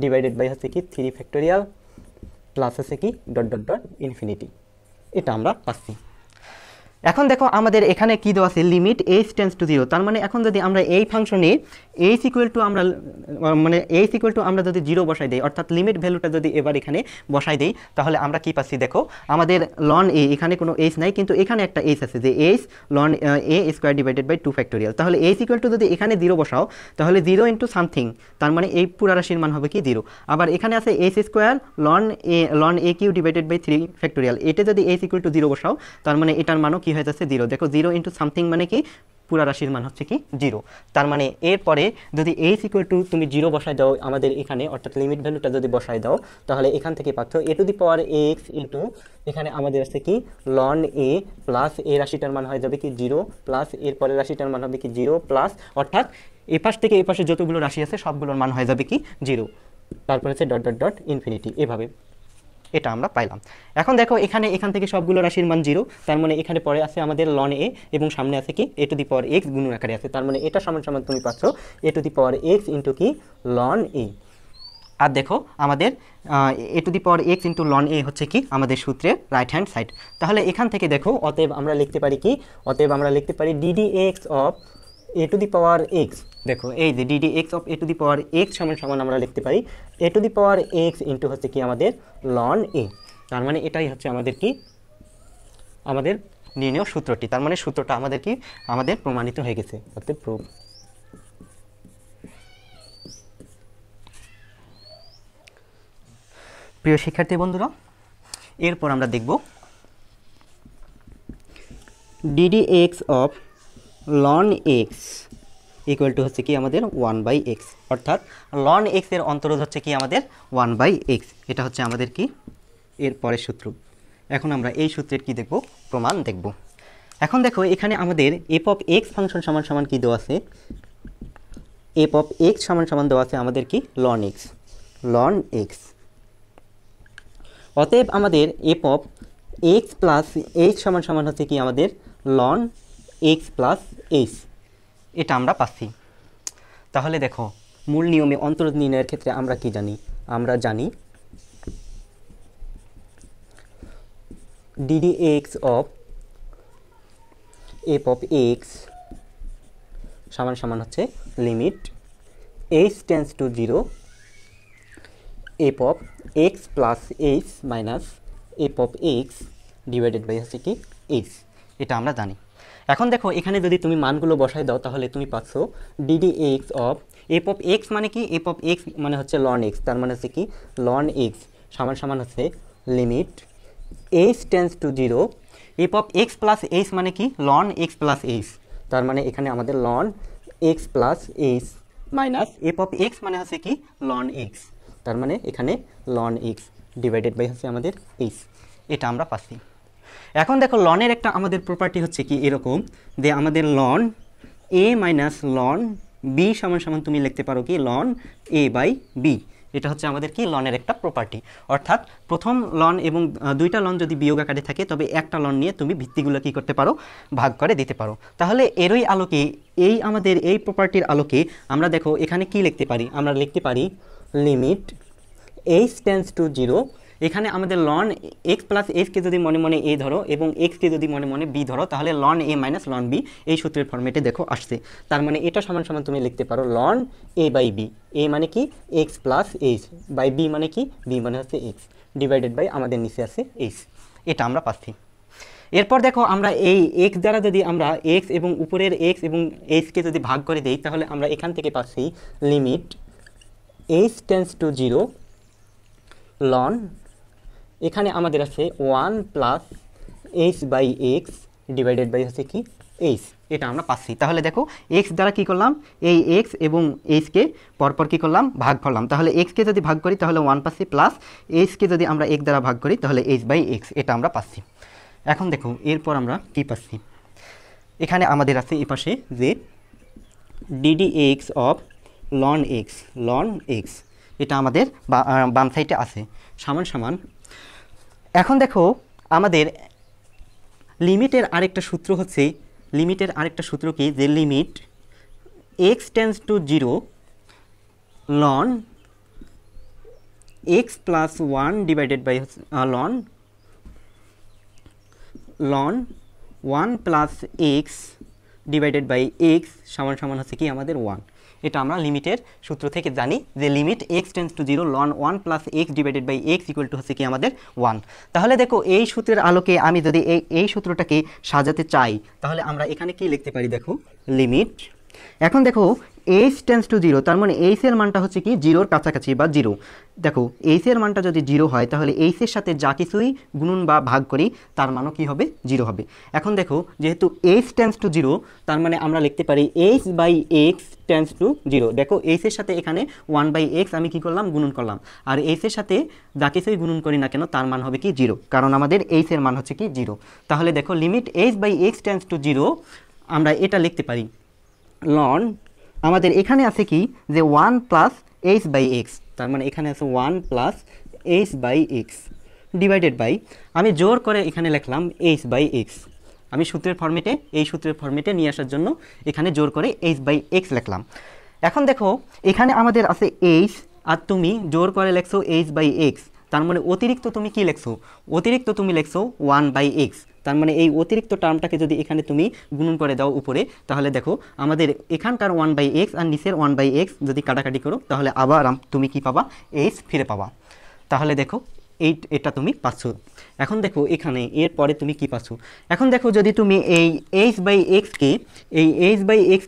divided by হচ্ছে কি 3 ফ্যাক্টোরিয়াল প্লাস আছে কি ডট ডট ডট ইনফিনিটি, এটা আমরা পাচ্ছি। এখন দেখো আমাদের এখানে কি দেওয়া আছে লিমিট এইচ টেন্স টু 0, তার মানে এখন যদি আমরা এই ফাংশনে এইচ ইকুয়াল টু আমরা মানে এইচ ইকুয়াল টু আমরা যদি 0 বসাই দেই, অর্থাৎ লিমিট ভ্যালুটা যদি এবার এখানে বসাই দেই, তাহলে আমরা কি পাচ্ছি, দেখো আমাদের লন এ এখানে কোনো এইচ নাই, কিন্তু এখানে একটা এইচ আছে যে h ln a square divided by 2 factorial, তাহলে এইচ ইকুয়াল টু যদি এখানে 0 বসাও, তাহলে 0 ইন্টু সামথিং, তার মানে এই পুরা রাশির মান হবে কি 0। আবার এখানে আছে h square ln a cube divided by 3 factorial, এটা যদি এইচ ইকুয়াল টু 0 বসাও, তার মানে এটার মানও কি হয়ে যাচ্ছে 0। দেখো 0 ইন্টু সামথিং মানে কি পুরা রাশির মান হচ্ছে কি 0, তার মানে এরপরে যদি এইচ ইকুয়াল টু তুমি 0 বসাই দাও আমাদের এখানে, অর্থাৎ লিমিট ভ্যালুটা যদি বসাই দাও, তাহলে এখান থেকে পাচ্ছ a to the power x into এখানে আমাদের আছে কি লন এ প্লাস এ রাশিটার মান হয়ে যাবে কি 0 প্লাস এর পরের রাশিটার মান হবে কি 0 প্লাস, অর্থাৎ এ পাশ থেকে এ পাশে যতগুলো রাশি আছে সবগুলোর মান হয়ে যাবে কি 0, তারপর হচ্ছে ডট ডট ডট ইনফিনিটি, এভাবে এটা আমরা পাইলাম। এখন দেখো এখান থেকে সবগুলো রাশির মান 0, তার মানে এখানে পরে আছে আমাদের লন এ এবং সামনে আছে কি a to the power x গুণন আকারে আছে, তার মানে এটা সমান সমান তুমি পাচ্ছ a to the power x into কি লন এ। আর দেখো আমাদের a to the power x into ln a হচ্ছে কি আমাদের সূত্রের রাইট হ্যান্ড সাইড। তাহলে এখান থেকে দেখো অতএব আমরা লিখতে পারি কি, অতএব আমরা লিখতে পারি d d x of A to the power x দেখো এই যে d d x of A to the power x সমান সমান আমরা লিখতে পারি a to the power x into হচ্ছে কি আমাদের লন এ। তার মানে এটাই হচ্ছে আমাদের কি আমাদের নির্ণয় সূত্রটি। তার মানে সূত্রটা আমাদের কি আমাদের প্রমাণিত হয়ে গেছে, অর্থাৎ প্রুফ। প্রিয় শিক্ষার্থী বন্ধুরা, এরপর আমরা দেখব D D x of loan x equal to হচ্ছে কি আমাদের 1/x, অর্থাৎ লন এক্স এর অন্তরোধ হচ্ছে কি আমাদের 1/x। এটা হচ্ছে আমাদের কি এর পরের সূত্র। এখন আমরা এই সূত্রের কি দেখব, প্রমাণ দেখব। এখন দেখো এখানে আমাদের এফ অফ এক্স ফাংশন সমান সমান কি দেওয়া আছে, এফ অফ এক্স সমান সমান দেওয়া আছে আমাদের কি লন এক্স। অতএব আমাদের f of x plus h সমান সমান হচ্ছে কি আমাদের লন এক্স প্লাস এইচ, এটা আমরা পাচ্ছি। তাহলে দেখো মূল নিয়মে অন্তরোধ নির্ণয়ের ক্ষেত্রে আমরা কি জানি, আমরা জানি d d x of F of x সমান সমান হচ্ছে limit H tends to 0 F of x plus H minus F of x divided by হচ্ছে কি এইচ, এটা আমরা জানি। এখন দেখো এখানে যদি তুমি মানগুলো বসাই দাও তাহলে তুমি পাচ্ছ D D x of F of x মানে কি, এফ অফ এক্স মানে হচ্ছে লন এক্স, তার মানে হচ্ছে কি লন এক্স সমান সমান হচ্ছে limit H tends to 0 F of x plus h মানে কি লন এক্স প্লাস এইচ, তার মানে এখানে আমাদের ln x plus H minus F of x মানে হচ্ছে কি লন এক্স, তার মানে এখানে লন এক্স ডিভাইডেড বাই হচ্ছে আমাদের এইচ, এটা আমরা পাচ্ছি। এখন দেখো লনের একটা আমাদের প্রপার্টি হচ্ছে কি এরকম যে আমাদের লন এ মাইনাস লন বি সমান সমান তুমি লিখতে পারো কি লন এ বাই বি, এটা হচ্ছে আমাদের কি লনের একটা প্রপার্টি। অর্থাৎ প্রথম লন এবং দুইটা লন যদি বিয়োগ আকারে থাকে তবে একটা লন নিয়ে তুমি ভিত্তিগুলো কি করতে পারো, ভাগ করে দিতে পারো। তাহলে এরই আলোকে এই আমাদের এই প্রপার্টির আলোকে আমরা দেখো এখানে কি লিখতে পারি, আমরা লিখতে পারি লিমিট এইচ টেন্স টু 0, এখানে আমাদের লন এক্স প্লাস এইচকে যদি মনে মনে এ ধরো এবং এক্সকে যদি মনে মনে বি ধরো তাহলে লন এ মাইনাস লন বি এই সূত্রের ফর্মেটে দেখো আসছে। তার মানে এটা সমান সমান তুমি লিখতে পারো ln a by b, a মানে কি x plus H by b মানে কি বি মানে হচ্ছে এক্স ডিভাইডেড বাই আমাদের নিচে আছে এইচ, এটা আমরা পাচ্ছি। এরপর দেখো আমরা এই এক্স দ্বারা যদি আমরা এক্স এবং উপরের এক্স এবং এইচকে যদি ভাগ করে দিই তাহলে আমরা এখান থেকে পাচ্ছি limit H tends to 0 ln এখানে আমাদের আছে 1 plus H by x divided by হচ্ছে কি এইচ, এটা আমরা পাচ্ছি। তাহলে দেখো এক্স দ্বারা কি করলাম, এই এক্স এবং এইচকে পরপর কি করলাম, ভাগ করলাম। তাহলে এক্সকে যদি ভাগ করি তাহলে 1 পাচ্ছি প্লাস এইচকে যদি আমরা এক দ্বারা ভাগ করি তাহলে এইচ বাই এক্স, এটা আমরা পাচ্ছি। এখন দেখো এরপর আমরা কি পাচ্ছি, এখানে আমাদের আছে এই পাশে যে d d x of loan x, এটা আমাদের বাম সাইডে আছে সমান সমান। এখন দেখো আমাদের লিমিটের আরেকটা সূত্র হচ্ছে, লিমিটের আরেকটা সূত্র কি যে limit x tends to 0 ln x plus 1 divided by ln 1 plus x divided by x সমান সমান হচ্ছে কি আমাদের 1, এটা আমরা লিমিটের সূত্র থেকে জানি যে limit x tends to 0 ln 1 plus x divided by x equal to হচ্ছে কি আমাদের 1। তাহলে দেখো এই সূত্রের আলোকে আমি যদি এই সূত্রটাকে সাজাতে চাই তাহলে আমরা এখানে কি লিখতে পারি, দেখো লিমিট এখন দেখো এইচ টেন্স টু 0, তার মানে এইচ এর মানটা হচ্ছে কি 0-র কাছাকাছি বা 0। দেখো এইচ এর মানটা যদি 0 হয় তাহলে এইচ এর সাথে যা কিছুই গুণন বা ভাগ করি তার মানও কি হবে 0 হবে। এখন দেখো যেহেতু এইচ টেন্স টু 0 তার মানে আমরা লিখতে পারি h by x tends to 0। দেখো এইচ এর সাথে এখানে 1/x আমি কি করলাম, গুণন করলাম, আর এইচ এর সাথে যা কিছুই গুণন করি না কেন তার মান হবে কি 0, কারণ আমাদের এইচ এর মান হচ্ছে কি 0। তাহলে দেখো limit h by x tends to 0 আমরা এটা লিখতে পারি লন আমাদের এখানে আছে কি যে 1 প্লাস এইচ বাই এক্স, তার মানে এখানে আছে 1 plus H by x divided by আমি জোর করে এখানে লিখলাম এইচ বাই এক্স, আমি সূত্রের ফর্মেটে এই সূত্রের ফর্মেটে নিয়ে আসার জন্য এখানে জোর করে এইচ বাই এক্স লিখলাম। এখন দেখো এখানে আমাদের আছে এইচ আর তুমি জোর করে লিখছো এইচ বাই এক্স, তার মানে অতিরিক্ত তুমি কি লিখছো, অতিরিক্ত তুমি লিখছো 1/x, তার মানে এই অতিরিক্ত টার্মটাকে যদি এখানে তুমি গুণন করে দাও উপরে, তাহলে দেখো আমাদের এখানকার 1/x আর নিচের 1/x যদি কাটাকাটি করো তাহলে আবার তুমি কি পাবা, h ফিরে পাবা। তাহলে দেখো এটা তুমি পাচ্ছ। এখন দেখো এখানে এর পরে তুমি কি পাচ্ছ, এখন দেখো যদি তুমি এই h/x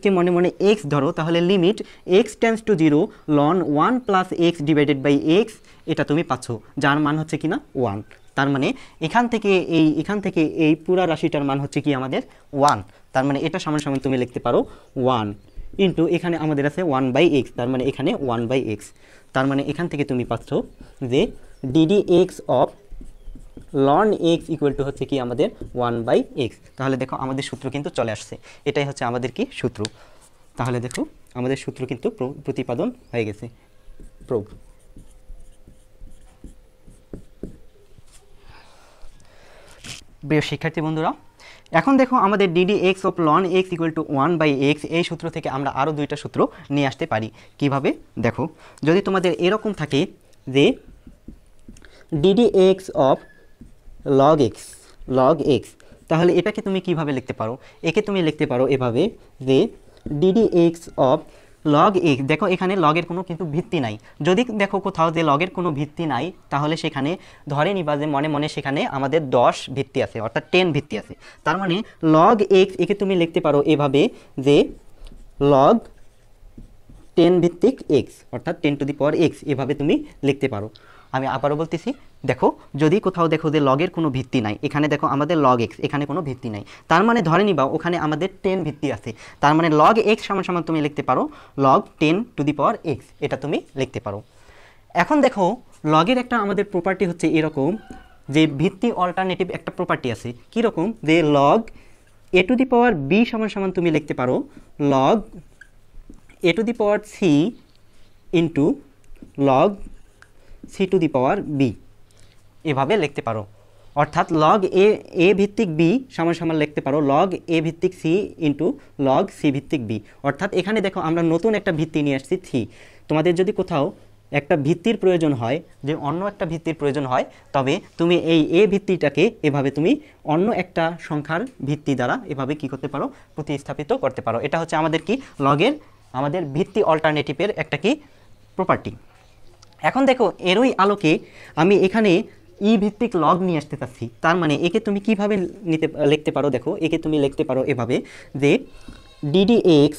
কে মনে মনে x ধরো, তাহলে limit x tends to 0 ln 1 + x divided by x এটা তুমি পাচ্ছ, যার মান হচ্ছে কিনা 1। তার মানে এখান থেকে এই পুরা রাশিটার মান হচ্ছে কি আমাদের 1। তার মানে এটা সমান সমান তুমি লিখতে পারো 1 ইন্টু এখানে আমাদের আছে 1/x, তার মানে এখানে 1/x। তার মানে এখান থেকে তুমি পাচ্ছ যে ddx of ln x equal to হচ্ছে কি আমাদের 1/x। তাহলে দেখো আমাদের সূত্র কিন্তু চলে আসছে, এটাই হচ্ছে আমাদের কি সূত্র। তাহলে দেখো আমাদের সূত্র কিন্তু প্রতিপাদন হয়ে গেছে, প্রুভ। প্রিয় শিক্ষার্থী বন্ধুরা, এখন দেখো আমাদের ddx of ln x equal to 1/x, এই সূত্র থেকে আমরা আরও দুইটা সূত্র নিয়ে আসতে পারি। কিভাবে দেখো, যদি তোমাদের এরকম থাকে যে ddx অফ log x, তাহলে এটাকে তুমি কিভাবে লিখতে পারো, একে তুমি লিখতে পারো এভাবে যে ddx অফ log x। দেখো এখানে লগের কোনো কিন্তু ভিত্তি নাই, যদি দেখো কোথাও যে লগের কোনো ভিত্তি নাই তাহলে সেখানে ধরে নিবা যে মনে মনে সেখানে আমাদের 10 ভিত্তি আছে, অর্থাৎ 10 ভিত্তি আছে। তার মানে log x একে তুমি লিখতে পারো এভাবে যে log 10 ভিত্তিক x, অর্থাৎ 10⁻x এভাবে তুমি লিখতে পারো। আমি আবারও বলতেছি, দেখো যদি কোথাও দেখো যে লগের কোনো ভিত্তি নাই, এখানে দেখো আমাদের log x, এখানে কোনো ভিত্তি নাই, তার মানে ধরে নিবা ওখানে আমাদের 10 ভিত্তি আছে। তার মানে log x সমান সমান তুমি লিখতে পারো log 10⁻x, এটা তুমি লিখতে পারো। এখন দেখো লগের একটা আমাদের প্রপার্টি হচ্ছে এরকম যে ভিত্তি অল্টারনেটিভ একটা প্রপার্টি আছে, কীরকম যে log a⁴b সমান সমান তুমি লিখতে পারো log a⁴c into log c⁴b, এভাবে লিখতে পারো। অর্থাৎ log a ভিত্তিক b সমান সমান লিখতে পারো log a ভিত্তিক c ইন্টু log c ভিত্তিক b। অর্থাৎ এখানে দেখো আমরা নতুন একটা ভিত্তি নিয়ে আসছি 3। তোমাদের যদি কোথাও একটা ভিত্তির প্রয়োজন হয়, যে অন্য একটা ভিত্তির প্রয়োজন হয়, তবে তুমি এই a ভিত্তিটাকে এভাবে তুমি অন্য একটা সংখ্যার ভিত্তি দ্বারা এভাবে কি করতে পারো, প্রতিস্থাপিত করতে পারো। এটা হচ্ছে আমাদের কি লগের আমাদের ভিত্তি অল্টারনেটিভের একটা কি প্রপার্টি। এখন দেখো এরই আলোকে আমি এখানে ই ভিত্তিক লগ নিয়ে আসতে চাচ্ছি। তার মানে একে তুমি কিভাবে লিখতে পারো, দেখো একে তুমি লিখতে পারো এভাবে যে ddx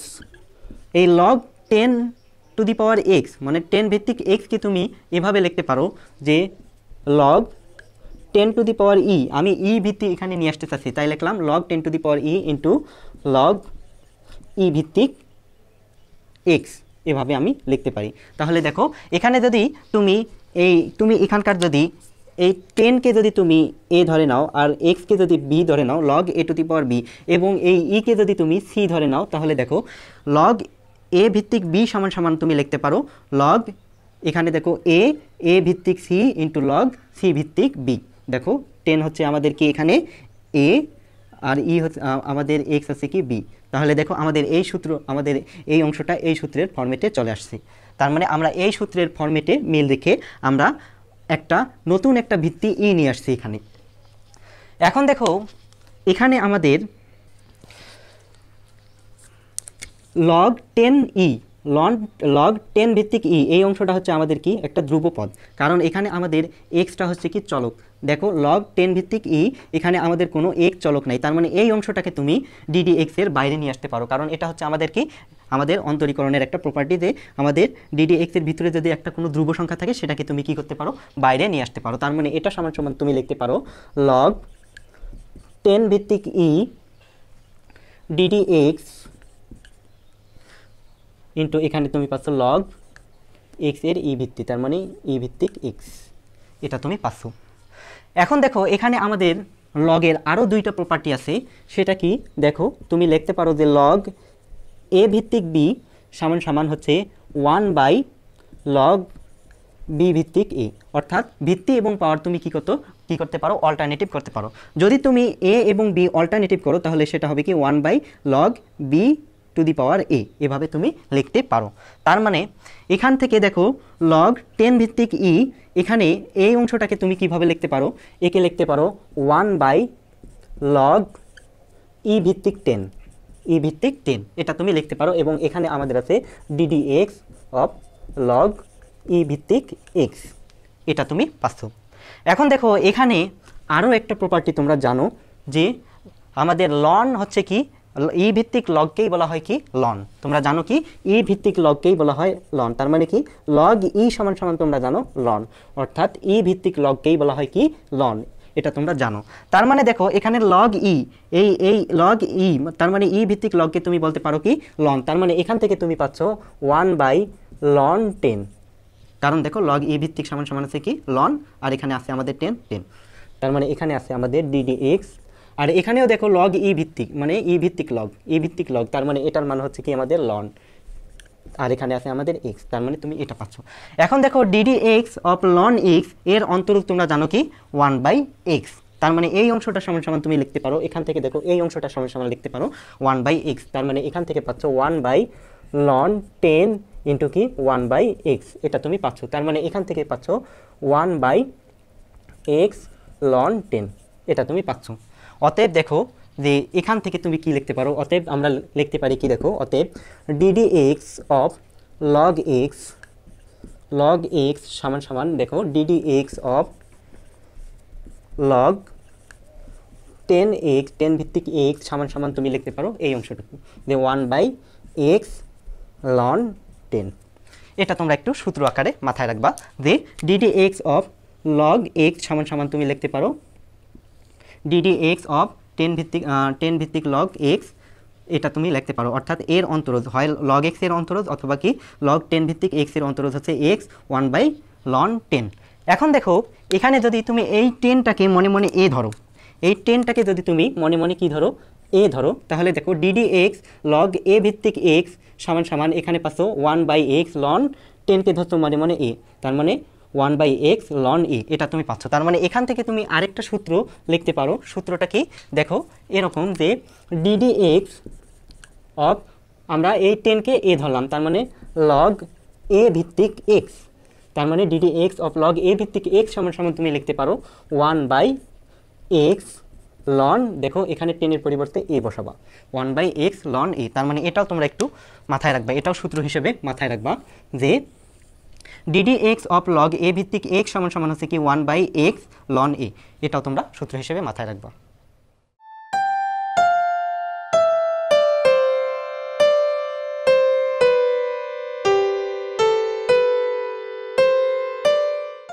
এই log 10⁻x মানে 10 ভিত্তিক x কে তুমি এভাবে লিখতে পারো যে log 10⁻e, আমি ই ভিত্তি এখানে নিয়ে আসতে চাচ্ছি তাই লিখলাম log 10⁻e ইন্টু log ই ভিত্তিক x, এভাবে আমি লিখতে পারি। তাহলে দেখো এখানে যদি তুমি এখানকার যদি এই 10কে যদি তুমি a ধরে নাও আর x কে যদি b ধরে নাও log a⁴b, এবং এই e কে যদি তুমি c ধরে নাও, তাহলে দেখো log a ভিত্তিক b সমান সমান তুমি লিখতে পারো log, এখানে দেখো a ভিত্তিক c ইন্টু log c ভিত্তিক b। দেখো 10 হচ্ছে আমাদের কি এখানে a আর ই হচ্ছে আমাদের x আছে কি b। তাহলে দেখো আমাদের এই সূত্র, আমাদের এই অংশটা এই সূত্রের ফরম্যাটে চলে আসছে। তার মানে আমরা এই সূত্রের ফরম্যাটে মিল রেখে আমরা একটা নতুন একটা ভিত্তি ই নিয়ে আসছি এখানে। এখন দেখো এখানে আমাদের log 10e log 10 ভিত্তিক ই, এই অংশটা হচ্ছে আমাদের কি একটা ধ্রুবপদ, কারণ এখানে আমাদের এক্সটা হচ্ছে কি চলক। দেখো log 10 ভিত্তিক ই, এখানে আমাদের কোনো এক চলক নাই, তার মানে এই অংশটাকে তুমি ddx এর বাইরে নিয়ে আসতে পারো, কারণ এটা হচ্ছে আমাদের কি আমাদের অন্তরীকরণের একটা প্রপার্টি যে আমাদের ddx এর ভিতরে যদি একটা কোনো ধ্রুব সংখ্যা থাকে সেটাকে তুমি কি করতে পারো, বাইরে নিয়ে আসতে পারো। তার মানে এটা সমান সমান তুমি লিখতে পারো log 10 ভিত্তিক ই ddx ইন্টু এখানে তুমি পাচ্ছ log x এর ই ভিত্তি, তার মানে ই ভিত্তিক x, এটা তুমি পাচ্ছ। এখন দেখো এখানে আমাদের লগের আরও দুইটা প্রপার্টি আছে, সেটা কি দেখো তুমি লিখতে পারো যে log a ভিত্তিক b সমান সমান হচ্ছে 1/log b ভিত্তিক a, অর্থাৎ ভিত্তি এবং পাওয়ার তুমি কি করতে পারো, অল্টারনেটিভ করতে পারো। যদি তুমি a এবং b অল্টারনেটিভ করো তাহলে সেটা হবে কি 1/log b⁴a, এভাবে তুমি লিখতে পারো। তার মানে এখান থেকে দেখো log 10 ভিত্তিক ই, এখানে এই অংশটাকে তুমি কিভাবে লিখতে পারো, একে লিখতে পারো 1/log লগ ই ভিত্তিক 10, ই ভিত্তিক 10 এটা তুমি লিখতে পারো। এবং এখানে আমাদের আছে ডিডি এক্স অফ লগ ই ভিত্তিক এক্স, এটা তুমি পাচ্ছ। এখন দেখো এখানে আরও একটা প্রপার্টি তোমরা জানো যে আমাদের লন হচ্ছে কি, ই ভিত্তিক লগকেই বলা হয় কি লন। তোমরা জানো কি ই ভিত্তিক লগকেই বলা হয় লন, তার মানে কি লগ ই সমান সমান তোমরা জানো লন, অর্থাৎ ই ভিত্তিক লগকেই বলা হয় কি লন, এটা তোমরা জানো। তার মানে দেখো এখানে লগ ই, এই লগ ই তার মানে ই ভিত্তিক লগকে তুমি বলতে পারো কি লন। তার মানে এখান থেকে তুমি পাচ্ছ 1/ln 10, কারণ দেখো লগ ই ভিত্তিক সমান সমান আছে কি লন, আর এখানে আছে আমাদের 10, তার মানে এখানে আছে আমাদের ডিডি এক্স, আর এখানেও দেখো লগ ই ভিত্তিক মানে ই ভিত্তিক লগ, তার মানে এটার মান হচ্ছে কি আমাদের লন, আর এখানে আছে আমাদের এক্স, তার মানে তুমি এটা পাচ্ছ। এখন দেখো DD x of loan x এর অন্তরূপ তোমরা জানো কি 1/x, তার মানে এই অংশটা সমান সমান তুমি লিখতে পারো, এখান থেকে দেখো এই অংশটা সমান সমান লিখতে পারো 1/x, তার মানে এখান থেকে পাচ্ছ 1/ln 10 ইন্টু কি 1/x, এটা তুমি পাচ্ছ। তার মানে এখান থেকে পাচ্ছ 1/x ln 10, এটা তুমি পাচ্ছ। অতএব দেখো যে এখান থেকে তুমি কি লিখতে পারো, অতএব আমরা লিখতে পারি কি দেখো, অতএব DD x of log x সমান সমান দেখো DD x of log 10x 10 ভিত্তিক এক্স সমান সমান তুমি লিখতে পারো এই অংশটুকু যে 1/x ln 10, এটা তোমরা একটু সূত্র আকারে মাথায় রাখবা যে d d x of log x সমান সমান তুমি লিখতে পারো ডিডি এক্স অফ 10 ভিত্তিক লগ এক্স, এটা তুমি লিখতে পারো, অর্থাৎ এর অন্তরোধ হয় লগ এক্স এর অন্তরোধ অথবা কি লগ 10 ভিত্তিক এক্স এর অন্তরোধ হচ্ছে এক্স 1/ln 10। এখন দেখো এখানে যদি তুমি এই 10টাকে মনে মনে এ ধরো, এই 10টাকে যদি তুমি মনে মনে কি ধরো এ ধরো, তাহলে দেখো ডিডি এক্স লগ এ ভিত্তিক এক্স সমান সমান এখানে পাচ্ছ 1/x ln 10কে ধরছো মনে মনে এ, তার মানে 1/x ln এ, এটা তুমি পাচ্ছ। তার মানে এখান থেকে তুমি আরেকটা সূত্র লিখতে পারো, সূত্রটা কি দেখো এরকম যে ডিডি এক্স অফ আমরা এই 10কে এ ধরলাম, তার মানে লগ এ ভিত্তিক এক্স, তার মানে ডিডি এক্স অফ লগ এ ভিত্তিক এক্স সমান সমান তুমি লিখতে পারো 1/x ln, দেখো এখানে 10 এর পরিবর্তে এ বসাবা 1/x ln এ, তার মানে এটাও তোমরা একটু মাথায় রাখবা, এটাও সূত্র হিসেবে মাথায় রাখবা যে ডিডি এক্স অফ লগ এ ভিত্তিক এক্স সমান সমান হচ্ছে কি 1/x ln এ, এটাও তোমরা সূত্র হিসেবে মাথায় রাখবা।